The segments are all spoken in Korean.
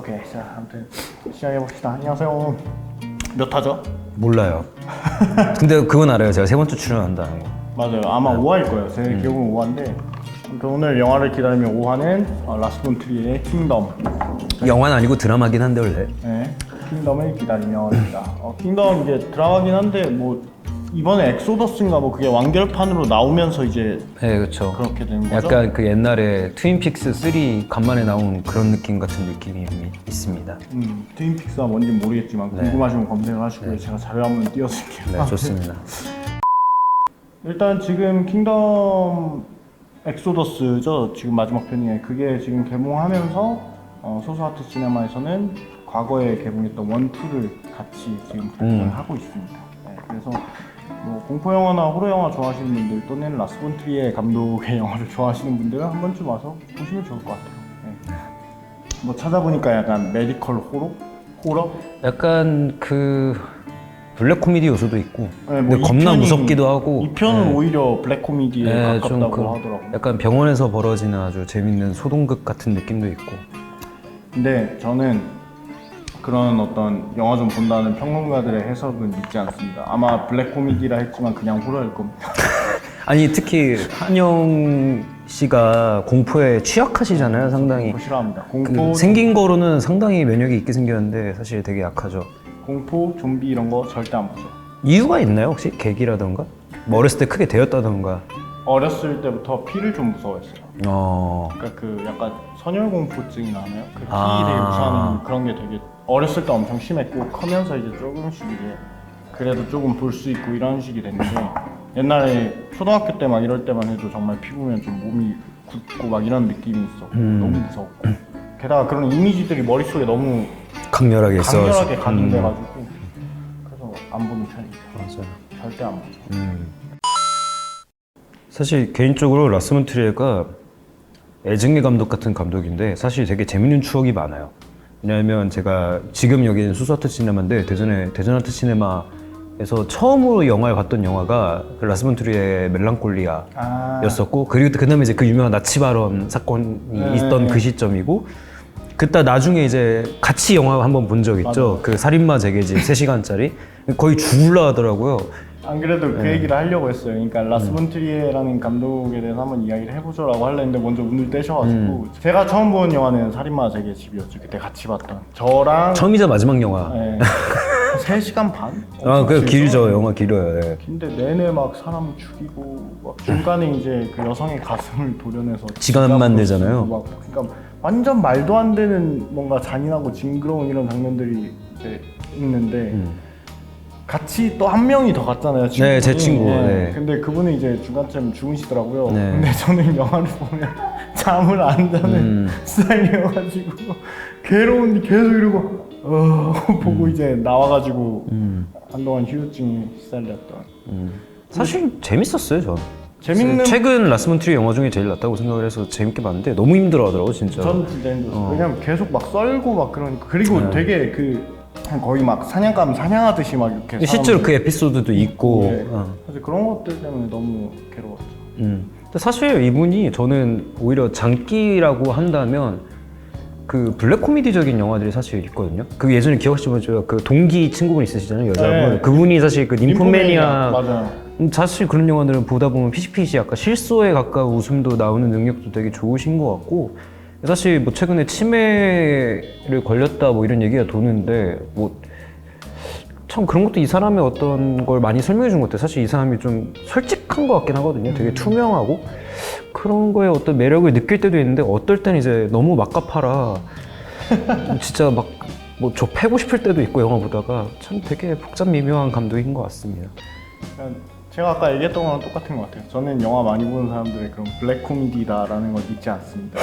오케이. 자, 아무튼 시작해봅시다. 안녕하세요. 몇 화죠? 몰라요. 근데 그건 알아요. 제가 세 번째 출연한다는 거. 맞아요. 아마 5화일 거예요. 제 기억은 5화인데 오늘 영화를 기다리면 5화는 라스 본 트리의 킹덤. 영화는 아니고 드라마긴 한데 원래. 네, 킹덤을 기다리면입니다. 킹덤 이제 드라마긴 한데 뭐 이번에 엑소더스인가 뭐 그게 완결판으로 나오면서 이제 네, 그렇죠. 그렇게 된 거죠. 약간 그 옛날에 트윈픽스 3 간만에 나온 그런 느낌 같은 느낌이 있습니다. 트윈픽스가 뭔지 모르겠지만 궁금하시면 검색을 하시고요. 제가 자료 한번 띄워줄게요. 네, 좋습니다. 일단 지금 킹덤 엑소더스죠. 지금 마지막 편이에요. 그게 지금 개봉하면서 소스하트 시네마에서는 과거에 개봉했던 1, 2를 같이 지금 개봉을 하고 있습니다. 네, 그래서 뭐 공포 영화나 호러 영화 좋아하시는 분들 또는 라스 본 트리에 감독의 영화를 좋아하시는 분들은 한 번쯤 와서 보시면 좋을 것 같아요. 네. 뭐 찾아보니까 약간 메디컬 호러? 약간 그 블랙 코미디 요소도 있고, 네, 근데 겁나 무섭기도 하고. 이 편은 네. 오히려 블랙 코미디에 네, 가깝다고 좀 하더라고요. 약간 병원에서 벌어지는 아주 재밌는 소동극 같은 느낌도 있고. 근데 저는 그런 어떤 영화 좀 본다는 평론가들의 해석은 믿지 않습니다. 아마 블랙 코미디라 했지만 그냥 호러일 겁니다. 아니 특히 한영 씨가 공포에 취약하시잖아요, 상당히. 공포 싫어합니다. 그 공포, 생긴 거로는 상당히 면역이 있게 생겼는데 사실 되게 약하죠. 공포, 좀비 이런 거 절대 안 보죠. 이유가 있나요 혹시? 계기라던가? 뭐 어렸을 때 크게 되었다던가? 어렸을 때부터 피를 좀 무서워했어요. 그러니까 그 약간 선열공포증이 나나요? 그 피를 무서워하는 그런 게 되게 어렸을 때 엄청 심했고 커면서 이제 조금씩 이제 그래도 조금 볼 수 있고 이런 식이 됐는데 옛날에 초등학교 때 막 이럴 때만 해도 정말 피 보면 좀 몸이 굳고 막 이런 느낌이 있었고 너무 무서웠고 게다가 그런 이미지들이 머릿속에 너무 강렬하게 있어서. 강렬하게 각인돼가지고 그래서 안 보는 편이죠. 맞아요. 절대 안 보죠. 사실 개인적으로 라스 본 트리에가 애증의 감독 같은 감독인데 사실 되게 재밌는 추억이 많아요. 왜냐하면 제가 지금 여기는 수수아트 시네마인데 대전 아트 시네마에서 처음으로 영화를 봤던 영화가 그 라스 본 트리의 멜랑콜리아였었고 그리고 그 다음에 이제 그 유명한 나치 발언 사건이 있던 그 시점이고 그때 나중에 이제 같이 영화 한번 본 적 있죠. 맞아요. 그 살인마 재개집 3시간짜리 거의 죽을라 하더라고요. 안 그래도 그 얘기를 하려고 했어요. 그러니까 라스 본 트리에라는 감독에 대해서 한번 이야기를 해보죠라고 하려는데 먼저 운을 떼셔가지고 제가 처음 본 영화는 살인마 재개집이었죠. 그때 같이 봤던 저랑 처음이자 마지막 영화. 네, 3시간 반? 그 길죠. 영화 길어요. 네. 근데 내내 막 사람 죽이고 막 중간에 이제 그 여성의 가슴을 도려내서 지갑만 내잖아요. 막 그러니까 완전 말도 안 되는 뭔가 잔인하고 징그러운 이런 장면들이 이제 있는데 같이 또 한 명이 더 갔잖아요. 친구분이. 네, 제 친구. 네. 근데 그분이 이제 중간쯤 주무시더라고요. 네. 근데 저는 영화를 보면 잠을 안 자는 스타일이어가지고 괴로운데 계속 이러고 보고 이제 나와가지고 한동안 휴유증에 시달렸던. 사실 재밌었어요, 전. 재밌는. 최근 라스 본 트리 영화 중에 제일 낫다고 생각을 해서 재밌게 봤는데 너무 힘들어하더라고 진짜. 전 진짜 힘들었어요. 왜냐면 계속 막 썰고 막 그러니까 그리고 되게 그 거의 막 사냥감 사냥하듯이 막 이렇게 실제로 그 에피소드도 있고. 네. 사실 그런 것들 때문에 너무 괴로웠죠. 근데 사실 이분이 저는 오히려 장기라고 한다면 그 블랙 코미디적인 영화들이 사실 있거든요. 그 예전에 기억하시면 그 동기 친구분 있으시잖아요, 여자분. 네. 그분이 사실 그 ним포매니아. 맞아요. 사실 그런 영화들을 보다 보면 피식피식 약간 실소에 가까운 웃음도 나오는 능력도 되게 좋으신 것 같고 사실 뭐 최근에 치매를 걸렸다 뭐 이런 얘기가 도는데 뭐 참 그런 것도 이 사람의 어떤 걸 많이 설명해 준 것 같아요. 사실 이 사람이 좀 솔직한 것 같긴 하거든요. 되게 투명하고 그런 거에 어떤 매력을 느낄 때도 있는데 어떨 때는 이제 너무 막가파라 진짜 막 뭐 저 패고 싶을 때도 있고 영화 보다가 참 되게 복잡 미묘한 감독인 것 같습니다. 제가 아까 얘기했던 거랑 똑같은 것 같아요. 저는 영화 많이 보는 사람들의 그런 블랙 코미디다라는 걸 믿지 않습니다.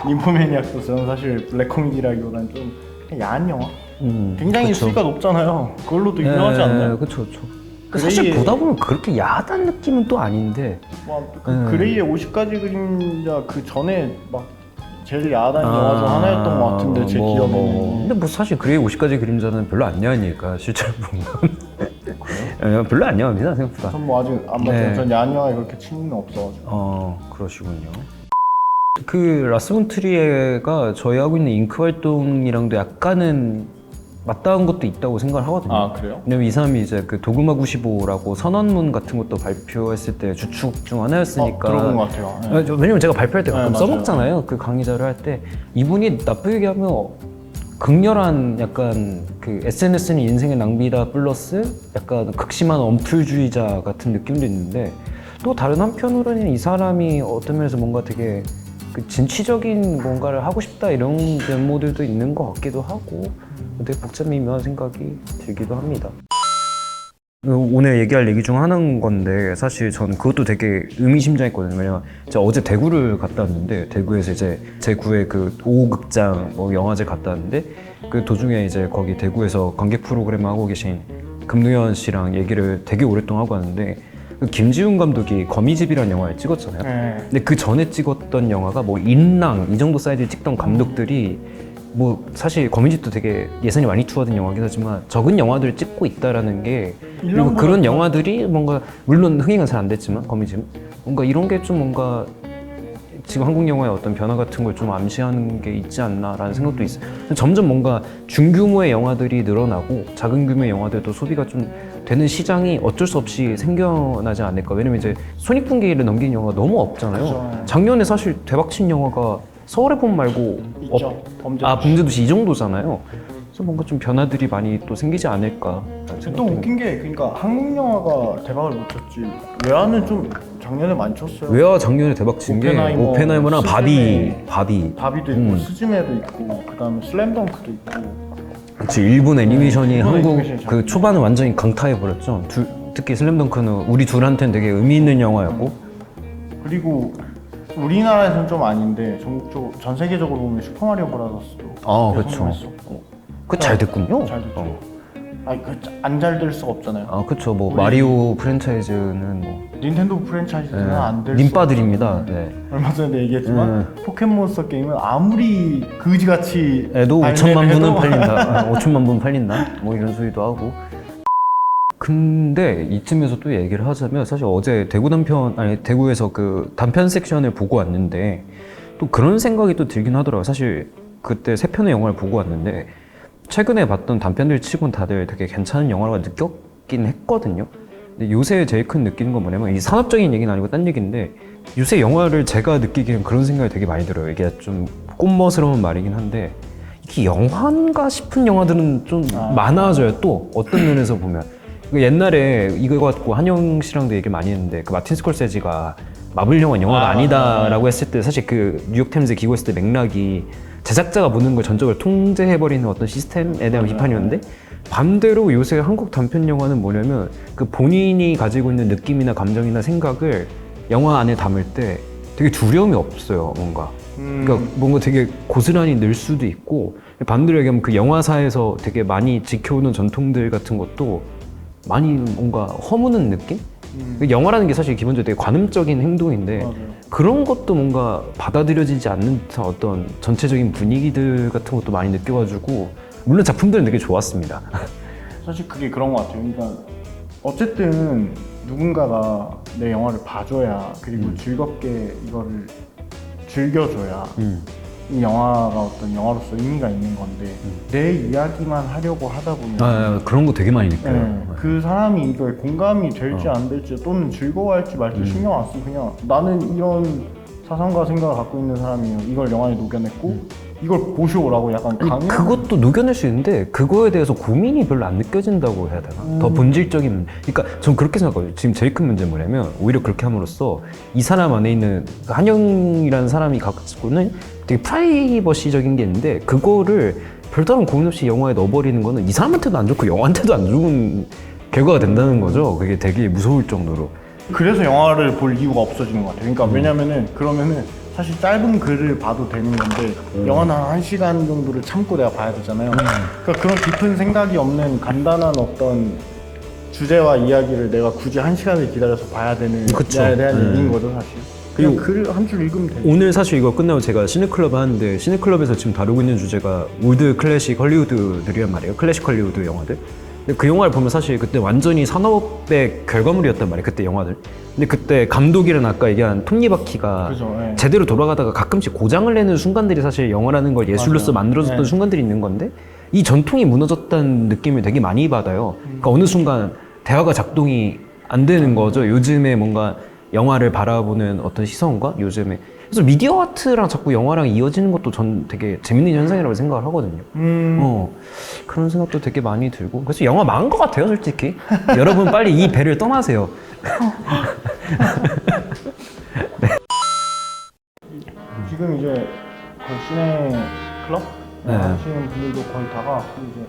ним포매니악도 저는 사실 블랙 코미디라기보다는 좀 그냥 야한 영화? 굉장히 그쵸. 수위가 높잖아요. 그걸로도 유명하지 않나요? 그렇죠. 사실 보다 보면 그렇게 야하다는 느낌은 또 아닌데. 그 그레이의 50가지 그림자 그 전에 막 제일 야하다는 영화 중 하나였던 것 같은데 제 기억에는. 근데 뭐 사실 그레이 50가지 그림자는 별로 안 야하니까 실제로 보면 별로 안 야합니다 생각보다. 전 뭐 아직 안 봤어요. 전 야한 영화에 그렇게 취미는 없어가지고. 그러시군요. 그 라스 본 트리에가 저희 하고 있는 잉크 활동이랑도 약간은 맞닿은 것도 있다고 생각을 하거든요. 아, 그래요? 왜냐면 이 사람이 이제 그 도그마 95라고 선언문 같은 것도 발표했을 때 주축 중 하나였으니까. 들어본 것 같아요. 네. 왜냐면 제가 발표할 때 가끔 네, 맞아요. 써먹잖아요. 그 강의자를 할 때 이분이 나쁘게 얘기하면 극렬한 약간 그 SNS는 인생의 낭비다 플러스 약간 극심한 언플주의자 같은 느낌도 있는데 또 다른 한편으로는 이 사람이 어떤 면에서 뭔가 되게 그 진취적인 뭔가를 하고 싶다 이런 면모들도 있는 것 같기도 하고 되게 복잡미묘한 생각이 들기도 합니다. 오늘 얘기할 얘기 중 하나인 건데 사실 전 그것도 되게 의미심장했거든요. 왜냐면 제가 어제 대구를 갔다 왔는데 대구에서 이제 제9회 그 5호극장 뭐 영화제 갔다 왔는데 그 도중에 이제 거기 대구에서 관객 프로그램 하고 계신 금노현 씨랑 얘기를 되게 오랫동안 하고 왔는데 그 김지훈 감독이 거미집이라는 영화를 찍었잖아요. 네. 근데 그 전에 찍었던 영화가 뭐 인랑 이 정도 사이즈를 찍던 감독들이 뭐 사실 거미집도 되게 예산이 많이 투하된 영화긴 하지만 적은 영화들을 찍고 있다라는 게 그리고 그런 영화들이 뭔가 물론 흥행은 잘 안 됐지만 거미집 뭔가 이런 게 좀 뭔가 지금 한국 영화의 어떤 변화 같은 걸 좀 암시하는 게 있지 않나라는 생각도 있어요. 점점 뭔가 중규모의 영화들이 늘어나고 작은 규모의 영화들도 소비가 좀 되는 시장이 어쩔 수 없이 생겨나지 않을까. 왜냐면 이제 손익분기를 넘긴 영화가 너무 없잖아요. 그렇죠. 작년에 사실 대박친 영화가 서울의 봄 말고 있죠. 범죄. 범죄도시 이 정도잖아요. 그래서 뭔가 좀 변화들이 많이 또 생기지 않을까. 또 웃긴 게 그러니까 한국 영화가 대박을 못 쳤지 외화는 좀 작년에 많이 쳤어요. 외화 작년에 대박친 게 오펜하이머랑 바비. 바비도 있고 스즈메도 있고 그다음에 슬램덩크도 있고. 그치, 일본 애니메이션이 일본 한국 애니메이션이 그 초반에 완전히 강타해버렸죠. 특히 슬램덩크는 우리 둘한테는 되게 의미 있는 영화였고. 그리고 우리나라에서는 좀 아닌데 전국적으로 전 세계적으로 보면 슈퍼마리오 브라더스도 그렇죠. 성공했었고. 그거 잘 됐군요. 잘 됐죠. 아니 안 잘 될 수가 없잖아요. 그쵸. 뭐 우리- 마리오 프랜차이즈는 뭐 닌텐도 프랜차이즈는 안될 수. 님빠들입니다. 네. 얼마 전에 얘기했지만 포켓몬스터 게임은 아무리 그지같이 애도 발매를 5천만 분은 해도 팔린다. 5천만 분 팔린다. 뭐 이런 소리도 하고. 근데 이쯤에서 또 얘기를 하자면 사실 어제 대구에서 그 단편 섹션을 보고 왔는데 또 그런 생각이 또 들긴 하더라고요. 사실 그때 3편의 영화를 보고 왔는데 최근에 봤던 단편들 치곤 다들 되게 괜찮은 영화라고 느꼈긴 했거든요. 근데 요새 제일 큰 느끼는 건 뭐냐면 이 산업적인 얘기는 아니고 딴 얘기인데 요새 영화를 제가 느끼기엔 그런 생각이 되게 많이 들어요. 이게 좀 꼼멋스러운 말이긴 한데 이게 영화인가 싶은 영화들은 좀 많아져요. 또 어떤 면에서 보면 옛날에 이거 갖고 한영 씨랑도 얘기를 많이 했는데 그 마틴 스콜세지가 마블 영화가 아니다라고 했을 때 사실 그 뉴욕타임즈에 기고했을 때 맥락이 제작자가 모든 걸 전적을 통제해버리는 어떤 시스템에 대한 비판이었는데 반대로 요새 한국 단편 영화는 뭐냐면 그 본인이 가지고 있는 느낌이나 감정이나 생각을 영화 안에 담을 때 되게 두려움이 없어요. 뭔가 그러니까 뭔가 되게 고스란히 늘 수도 있고 반대로 얘기하면 그 영화사에서 되게 많이 지켜오는 전통들 같은 것도 많이 뭔가 허무는 느낌? 영화라는 게 사실 기본적으로 되게 관음적인 행동인데 맞아요. 그런 것도 뭔가 받아들여지지 않는 듯한 어떤 전체적인 분위기들 같은 것도 많이 느껴가지고 물론 작품들은 되게 좋았습니다. 사실 그게 그런 것 같아요. 그러니까 어쨌든 누군가가 내 영화를 봐줘야 그리고 즐겁게 이거를 즐겨줘야 이 영화가 어떤 영화로서 의미가 있는 건데 내 이야기만 하려고 하다 보면 그런 거 되게 많이 느껴요. 네, 그 사람이 이걸 공감이 될지 안 될지 또는 즐거워할지 말지 신경 안 쓰고 그냥 나는 이런 사상과 생각을 갖고 있는 사람이에요. 이걸 영화에 녹여냈고 이걸 보시오라고 약간 강요. 그것도 녹여낼 수 있는데 그거에 대해서 고민이 별로 안 느껴진다고 해야 되나? 더 본질적인 문제. 그러니까 전 그렇게 생각해요. 지금 제일 큰 문제는 뭐냐면 오히려 그렇게 함으로써 이 사람 안에 있는 한영이라는 사람이 갖고는 되게 프라이버시적인 게 있는데 그거를 별다른 고민 없이 영화에 넣어버리는 거는 이 사람한테도 안 좋고 영화한테도 안 좋은 결과가 된다는 거죠. 그게 되게 무서울 정도로. 그래서 영화를 볼 이유가 없어지는 것 같아요. 그러니까 왜냐면은 그러면은 사실 짧은 글을 봐도 되는 건데 영화는 한 1시간 정도를 참고 내가 봐야 되잖아요. 그러니까 그런 깊은 생각이 없는 간단한 어떤 주제와 이야기를 내가 굳이 1시간을 기다려서 봐야 되는 그쵸. 에 대한 얘기인 거죠 사실. 그냥 글 한 줄 읽으면 되죠. 오늘 사실 이거 끝나고 제가 시네클럽 하는데 시네클럽에서 지금 다루고 있는 주제가 올드 클래식 헐리우드들이란 말이에요. 클래식 헐리우드 영화들. 근데 그 영화를 보면 사실 그때 완전히 산업의 결과물이었단 말이에요. 그때 영화들. 근데 그때 감독이란 아까 얘기한 톱니바퀴가 그죠, 예. 제대로 돌아가다가 가끔씩 고장을 내는 순간들이 사실 영화라는 걸 예술로서 맞아요. 만들어줬던 네. 순간들이 있는 건데 이 전통이 무너졌다는 느낌을 되게 많이 받아요. 그러니까 어느 순간 대화가 작동이 안 되는 거죠. 요즘에 뭔가 영화를 바라보는 어떤 시선과 요즘에 그래서 미디어 아트랑 자꾸 영화랑 이어지는 것도 전 되게 재밌는 현상이라고 생각을 하거든요. 그런 생각도 되게 많이 들고 그래서 영화 망한 것 같아요, 솔직히. 여러분 빨리 이 배를 떠나세요. 지금 이제 거의 시내 클럽 네. 하시는 분들도 거의 다가왔고 이제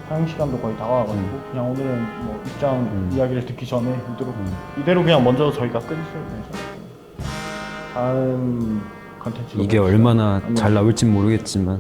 상영 시간도 거의 다가와가지고 그냥 오늘은 뭐 입장 이야기를 듣기 전에 이대로 그냥 먼저 저희가 끊으셔도 되죠. 다음 컨텐츠로 이게 얼마나 잘 나올진 모르겠지만